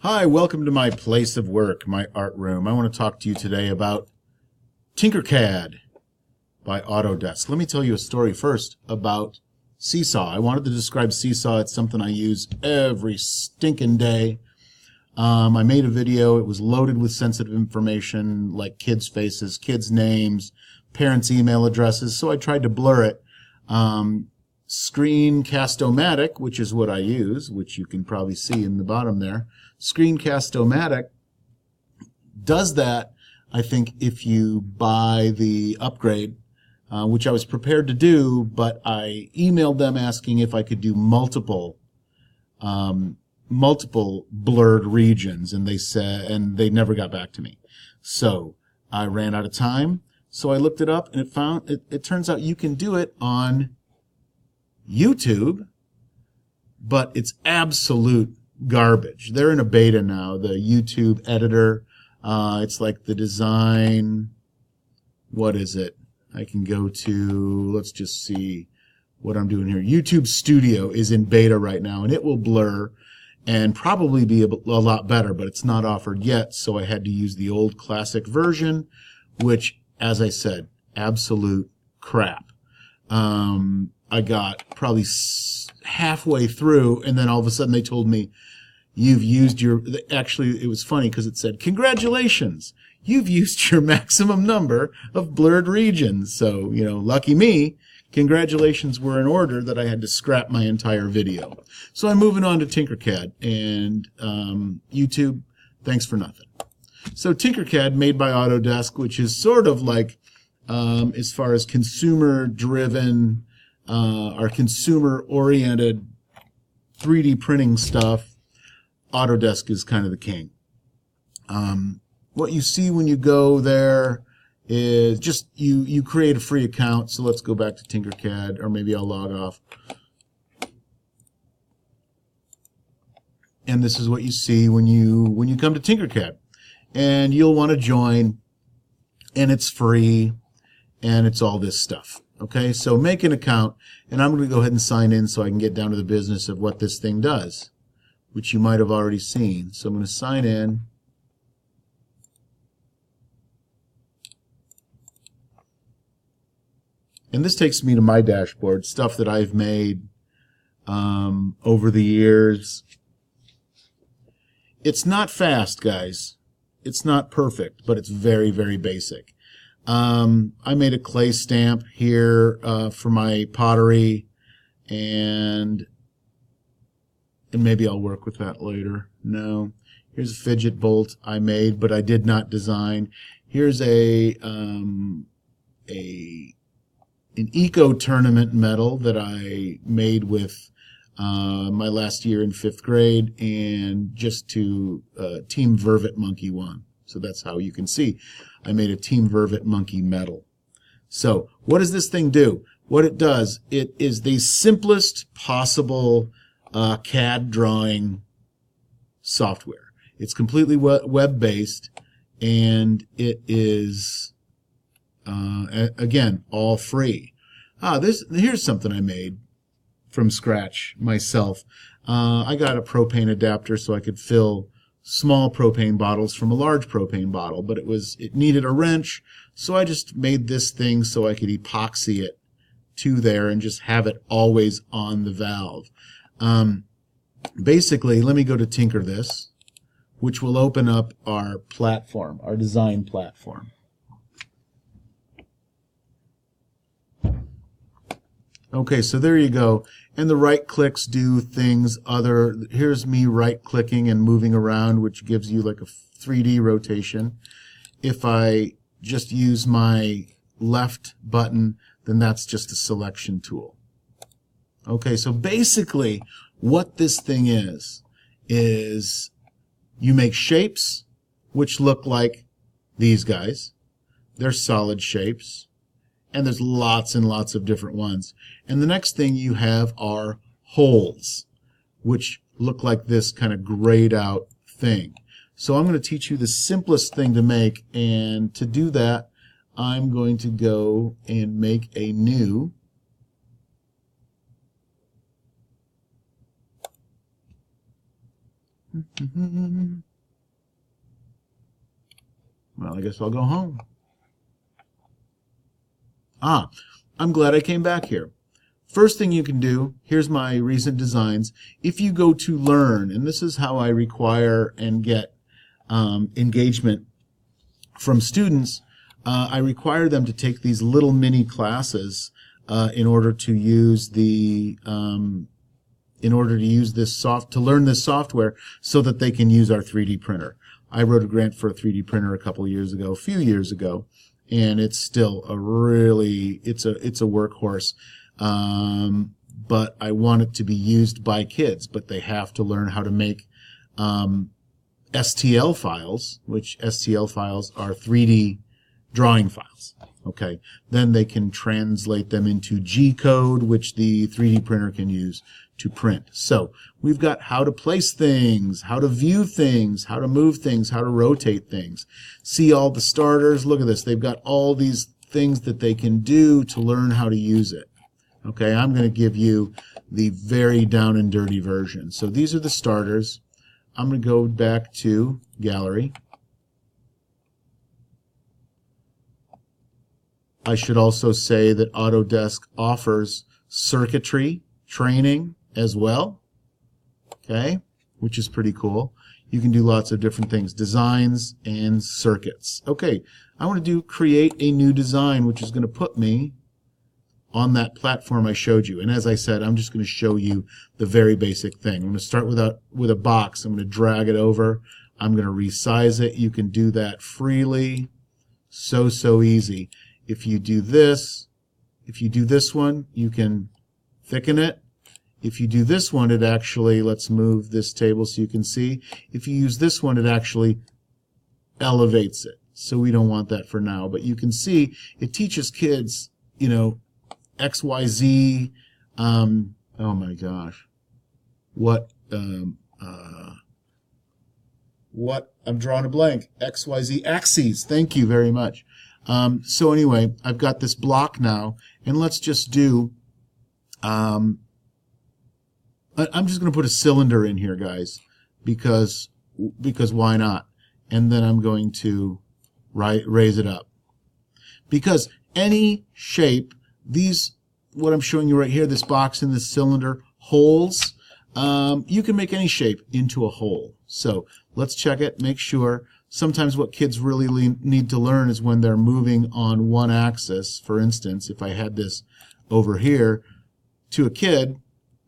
Hi, welcome to my place of work, my art room. I want to talk to you today about Tinkercad by Autodesk. Let me tell you a story first about Seesaw. I wanted to describe Seesaw. It's something I use every stinking day. I made a video. It was loaded with sensitive information like kids' faces, kids' names, parents' email addresses, so I tried to blur it. Screencast-O-Matic, which is what I use, which you can probably see in the bottom there. Screencast-O-Matic does that, I think, if you buy the upgrade, which I was prepared to do, but I emailed them asking if I could do multiple blurred regions, and they never got back to me. So I ran out of time, so I looked it up, and it turns out you can do it on YouTube, but it's absolute garbage. They're in a beta now, the YouTube editor. It's like the design, what is it? I can go to, let's just see what I'm doing here. YouTube Studio is in beta right now, and it will blur and probably be a lot better, but it's not offered yet, so I had to use the old classic version, which, as I said, absolute crap. I got probably halfway through, and then all of a sudden they told me, you've used your, actually it was funny because it said, congratulations, you've used your maximum number of blurred regions. So, lucky me, congratulations were in order that I had to scrap my entire video. So I'm moving on to Tinkercad, and YouTube, thanks for nothing. So Tinkercad, made by Autodesk, which is sort of like, as far as consumer-driven, or consumer-oriented 3D printing stuff, Autodesk is kind of the king. What you see when you go there is just you create a free account. So let's go back to Tinkercad, or maybe I'll log off. And this is what you see when you come to Tinkercad. And you'll want to join, and it's free, and it's all this stuff. Okay, so make an account, and I'm going to go ahead and sign in so I can get down to the business of what this thing does, which you might have already seen. So I'm going to sign in. And this takes me to my dashboard, stuff that I've made over the years. It's not fast, guys. It's not perfect, but it's very, very basic. I made a clay stamp here for my pottery, and maybe I'll work with that later. No. Here's a fidget bolt I made, but I did not design. Here's an eco tournament medal that I made with my last year in 5th grade, and just to Team Vervet Monkey won. So that's how you can see I made a Team Vervet Monkey medal. So what does this thing do? What it does, it is the simplest possible CAD drawing software. It's completely web-based, and it is, again, all free. Here's something I made from scratch myself. I got a propane adapter so I could fill small propane bottles from a large propane bottle, but it needed a wrench, so I just made this thing so I could epoxy it to there and just have it always on the valve. Basically, let me go to Tinker This, which will open up our platform, our design platform. Okay, so there you go. And the right clicks do things here's me right clicking and moving around, which gives you like a 3D rotation. If I just use my left button, then that's just a selection tool. Okay, so basically what this thing is you make shapes which look like these guys. They're solid shapes. And there's lots and lots of different ones. And the next thing you have are holes, which look like this kind of grayed out thing. So I'm going to teach you the simplest thing to make, and to do that, I'm going to go and make a new Well, I guess I'll go home. I'm glad I came back here. First thing you can do, here's my recent designs. If you go to Learn, and this is how I require and get engagement from students, I require them to take these little mini classes in order to use the to learn this software so that they can use our 3D printer. I wrote a grant for a 3D printer a few years ago, and it's still it's a workhorse. But I want it to be used by kids, but they have to learn how to make STL files, which STL files are 3D drawing files. Okay, then they can translate them into G code, which the 3D printer can use to print. So we've got how to place things, how to view things, how to move things, how to rotate things. See all the starters. Look at this. They've got all these things that they can do to learn how to use it. Okay, I'm going to give you the very down and dirty version. So these are the starters. I'm going to go back to Gallery. I should also say that Autodesk offers circuitry training as well, okay, which is pretty cool. You can do lots of different things, designs and circuits. Okay, I want to create a new design, which is going to put me on that platform I showed you. And as I said, I'm just going to show you the very basic thing. I'm going to start with a box. I'm going to drag it over. I'm going to resize it. You can do that freely. So easy. If you do this one, you can thicken it. If you do this one, it actually, let's move this table so you can see. If you use this one, it actually elevates it. So we don't want that for now. But you can see it teaches kids, you know, X, Y, Z. Oh my gosh. I'm drawing a blank. X, Y, Z axes. Thank you very much. So anyway, I've got this block now, and let's just do, I'm just going to put a cylinder in here, guys, because why not? And then I'm going to raise it up. Because any shape, what I'm showing you right here, this box and this cylinder, holes, you can make any shape into a hole. So let's check it, make sure. Sometimes what kids really need to learn is when they're moving on one axis. For instance, if I had this over here, to a kid,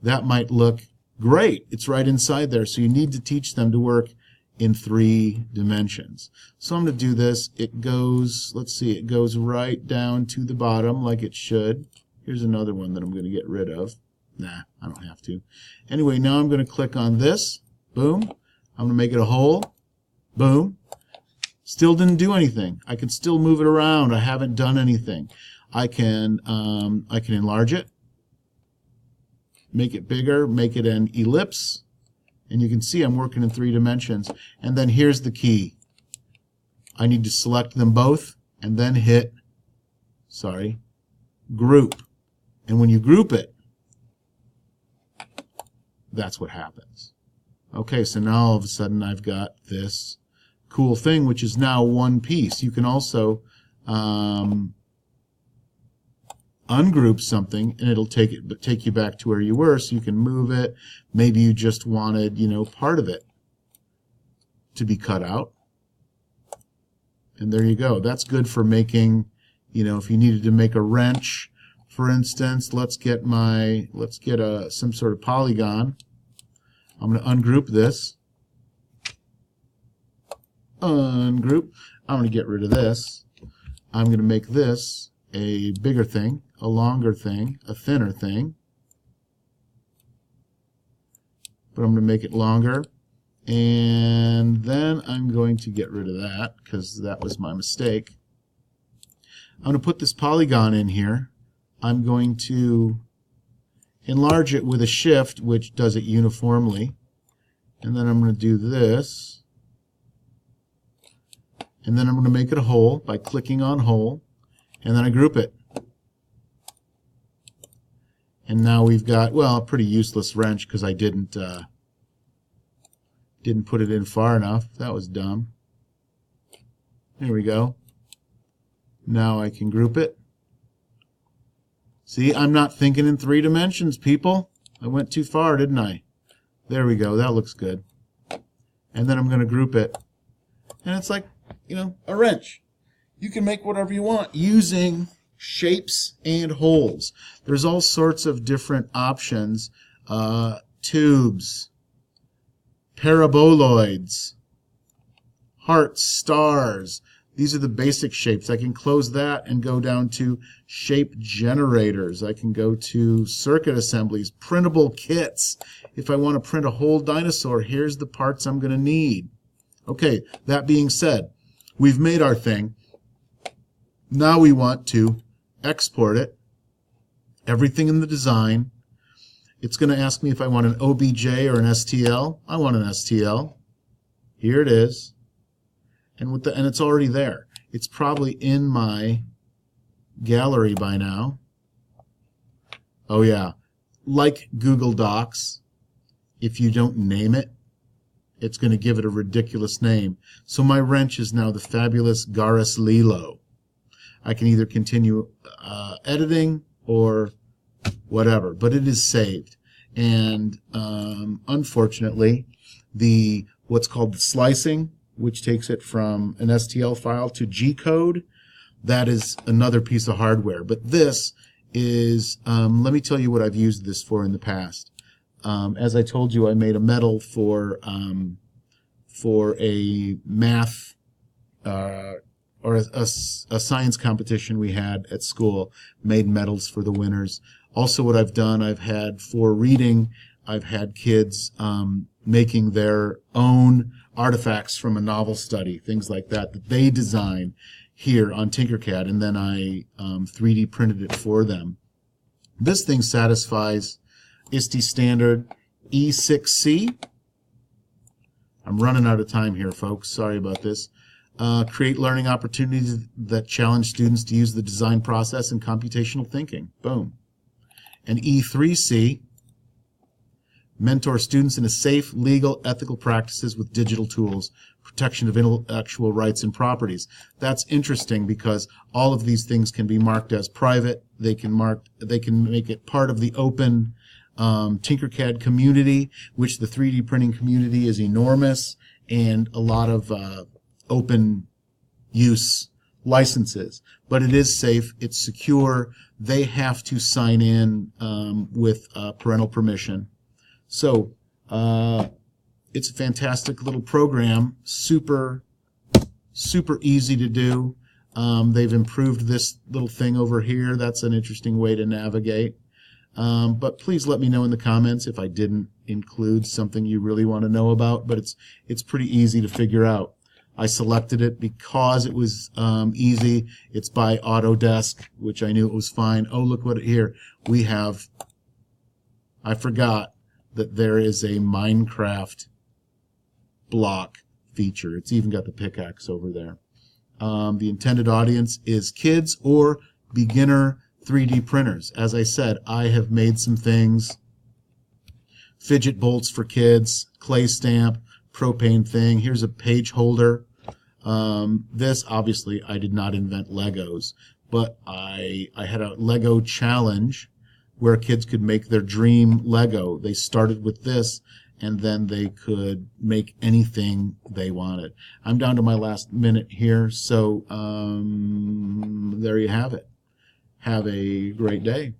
that might look great. It's right inside there. So you need to teach them to work in 3 dimensions. So I'm going to do this. It goes, let's see, it goes right down to the bottom like it should. Here's another one that I'm going to get rid of. Nah, I don't have to. Anyway, now I'm going to click on this. Boom. I'm going to make it a hole. Boom. Still didn't do anything. I can still move it around. I haven't done anything. I can enlarge it, make it bigger, make it an ellipse, and you can see I'm working in 3 dimensions. And then here's the key. I need to select them both and then hit, group. And when you group it, that's what happens. Okay, so now all of a sudden I've got this cool thing, which is now one piece. You can also ungroup something, and it'll take you back to where you were, so you can move it. Maybe you just wanted, part of it to be cut out. And there you go. That's good for making, if you needed to make a wrench, for instance. Let's get some sort of polygon. I'm going to ungroup this. Ungroup. I'm going to get rid of this. I'm going to make this a bigger thing, a longer thing, a thinner thing. But I'm going to make it longer. And then I'm going to get rid of that because that was my mistake. I'm going to put this polygon in here. I'm going to enlarge it with a shift, which does it uniformly. And then I'm going to do this. And then I'm going to make it a hole by clicking on hole. And then I group it. And now we've got, well, a pretty useless wrench because I didn't Didn't put it in far enough. That was dumb. There we go. Now I can group it. See, I'm not thinking in 3 dimensions, people. I went too far, didn't I? There we go. That looks good. And then I'm going to group it. And it's like, you know, a wrench. You can make whatever you want using shapes and holes. There's all sorts of different options. Tubes, paraboloids, hearts, stars. These are the basic shapes. I can close that and go down to shape generators. I can go to circuit assemblies, printable kits. If I want to print a whole dinosaur, here's the parts I'm going to need. Okay, that being said, we've made our thing. Now we want to export it. Everything in the design. It's going to ask me if I want an OBJ or an STL. I want an STL. Here it is. And it's already there. It's probably in my gallery by now. Oh yeah, like Google Docs, if you don't name it, it's going to give it a ridiculous name. So my wrench is now the fabulous Garis Lilo. I can either continue editing or whatever, but it is saved. And unfortunately, what's called the slicing, which takes it from an STL file to G-code, that is another piece of hardware. But this is, let me tell you what I've used this for in the past. As I told you, I made a medal for a math or a science competition we had at school, made medals for the winners. Also what I've done, I've had for reading, I've had kids making their own artifacts from a novel study, things like that, that they design here on Tinkercad, and then I 3D printed it for them. This thing satisfies ISTE standard E6C. I'm running out of time here, folks. Sorry about this. Create learning opportunities that challenge students to use the design process and computational thinking. Boom. And E3C, mentor students in a safe, legal, ethical practices with digital tools, protection of intellectual rights and properties. That's interesting because all of these things can be marked as private. They can make it part of the open Tinkercad community, which the 3D printing community is enormous, and a lot of open use licenses. But it is safe, it's secure. They have to sign in with parental permission. So it's a fantastic little program, super easy to do. They've improved this little thing over here. That's an interesting way to navigate. But please let me know in the comments if I didn't include something you really want to know about. But it's pretty easy to figure out. I selected it because it was easy. It's by Autodesk, which I knew it was fine. Oh, look what here we have. I forgot that there is a Minecraft block feature. It's even got the pickaxe over there. The intended audience is kids or beginner 3D printers. As I said, I have made some things. Fidget bolts for kids, clay stamp, propane thing. Here's a page holder. This, obviously, I did not invent Legos, but I had a Lego challenge where kids could make their dream Lego. They started with this, and then they could make anything they wanted. I'm down to my last minute here, so there you have it. Have a great day.